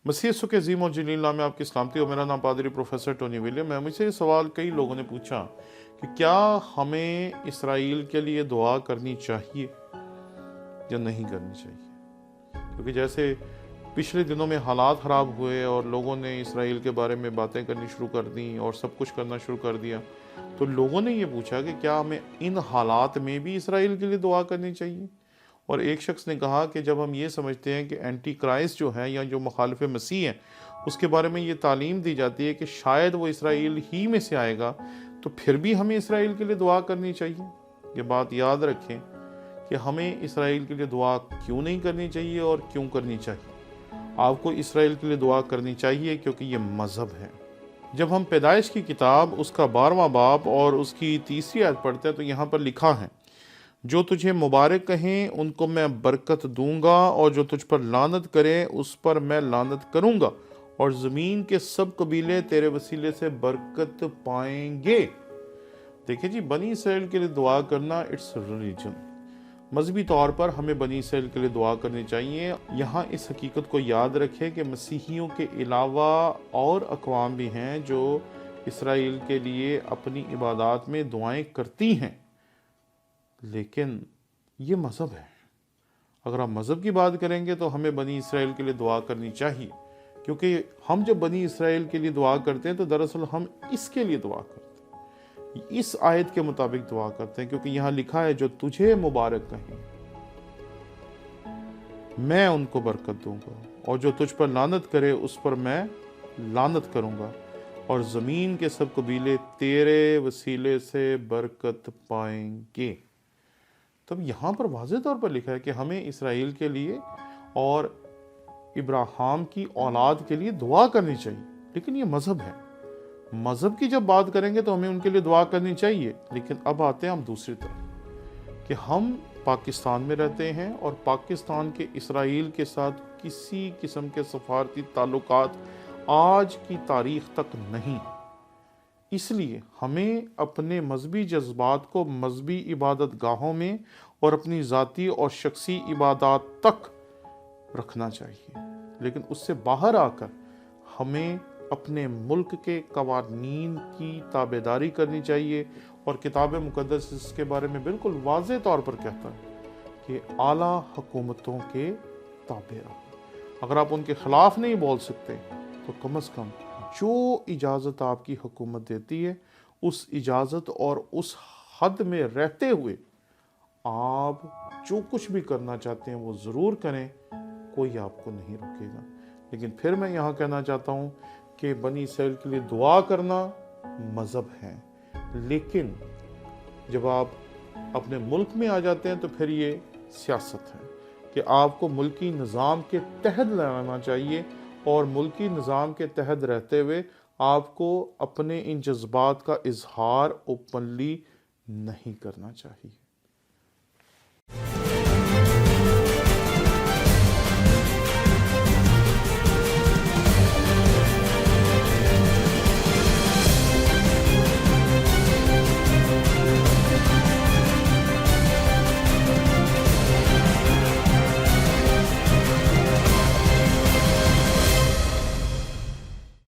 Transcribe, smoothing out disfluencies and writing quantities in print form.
मसीह यीशु के अजीम और जलील नाम में आपकी सलामती हो। मेरा नाम पादरी प्रोफेसर टोनी विलियम है। मुझसे ये सवाल कई लोगों ने पूछा कि क्या हमें इसराइल के लिए दुआ करनी चाहिए या नहीं करनी चाहिए, क्योंकि जैसे पिछले दिनों में हालात ख़राब हुए और लोगों ने इसराइल के बारे में बातें करनी शुरू कर दी और सब कुछ करना शुरू कर दिया, तो लोगों ने ये पूछा कि क्या हमें इन हालात में भी इसराइल के लिए दुआ करनी चाहिए। और एक शख्स ने कहा कि जब हम ये समझते हैं कि एंटी क्राइस्ट जो है या जो मुखालिफ मसीह है उसके बारे में ये तालीम दी जाती है कि शायद वो इसराइल ही में से आएगा, तो फिर भी हमें इसराइल के लिए दुआ करनी चाहिए। ये बात याद रखें कि हमें इसराइल के लिए दुआ क्यों नहीं करनी चाहिए और क्यों करनी चाहिए। आपको इसराइल के लिए दुआ करनी चाहिए क्योंकि ये मज़हब है। जब हम पैदाइश की किताब उसका 12वां बाब और उसकी 3री आयत पढ़ते हैं तो यहाँ पर लिखा है, जो तुझे मुबारक कहें उनको मैं बरकत दूंगा और जो तुझ पर लानत करें उस पर मैं लानत करूंगा, और ज़मीन के सब कबीले तेरे वसीले से बरकत पाएंगे। देखिए जी, बनी इसराइल के लिए दुआ करना इट्स रिलीजन। मजहबी तौर पर हमें बनी इसराइल के लिए दुआ करनी चाहिए। यहाँ इस हकीकत को याद रखें कि मसीहियों के अलावा और अक़वाम भी हैं जो इसराइल के लिए अपनी इबादत में दुआएं करती हैं, लेकिन ये मज़हब है। अगर आप मज़हब की बात करेंगे तो हमें बनी इसराइल के लिए दुआ करनी चाहिए, क्योंकि हम जब बनी इसराइल के लिए दुआ करते हैं तो दरअसल हम इसके लिए दुआ करते हैं, इस आयत के मुताबिक दुआ करते हैं, क्योंकि यहाँ लिखा है जो तुझे मुबारक कहें मैं उनको बरकत दूंगा और जो तुझ पर लानत करे उस पर मैं लानत करूंगा, और ज़मीन के सब कबीले तेरे वसीले से बरकत पाएंगे। तब यहाँ पर वाज़ेह तौर पर लिखा है कि हमें इसराइल के लिए और इब्राहिम की औलाद के लिए दुआ करनी चाहिए। लेकिन ये मज़हब है। मज़हब की जब बात करेंगे तो हमें उनके लिए दुआ करनी चाहिए। लेकिन अब आते हैं हम दूसरी तरफ कि हम पाकिस्तान में रहते हैं और पाकिस्तान के इसराइल के साथ किसी किस्म के सफारती ताल्लुकात आज की तारीख तक नहीं। इसलिए हमें अपने मजहबी जज्बात को मजहबी इबादत गाहों में और अपनी ज़ाती और शख्सी इबादत तक रखना चाहिए, लेकिन उससे बाहर आकर हमें अपने मुल्क के कवानीन की ताबेदारी करनी चाहिए। और किताब मुकद्दस इसके बारे में बिल्कुल वाज़ेह तौर पर कहता है कि आला हुकूमतों के ताबे रहो। अगर आप उनके ख़िलाफ़ नहीं बोल सकते तो कम से कम जो इजाज़त आपकी हुकूमत देती है उस इजाज़त और उस हद में रहते हुए आप जो कुछ भी करना चाहते हैं वो ज़रूर करें, कोई आपको नहीं रोकेगा। लेकिन फिर मैं यहाँ कहना चाहता हूँ कि बनी इसराइल के लिए दुआ करना मज़हब है, लेकिन जब आप अपने मुल्क में आ जाते हैं तो फिर ये सियासत है कि आपको मुल्की निज़ाम के तहत रहना चाहिए, और मुल्की निज़ाम के तहत रहते हुए आपको अपने इन जज्बात का इजहार ओपनली नहीं करना चाहिए।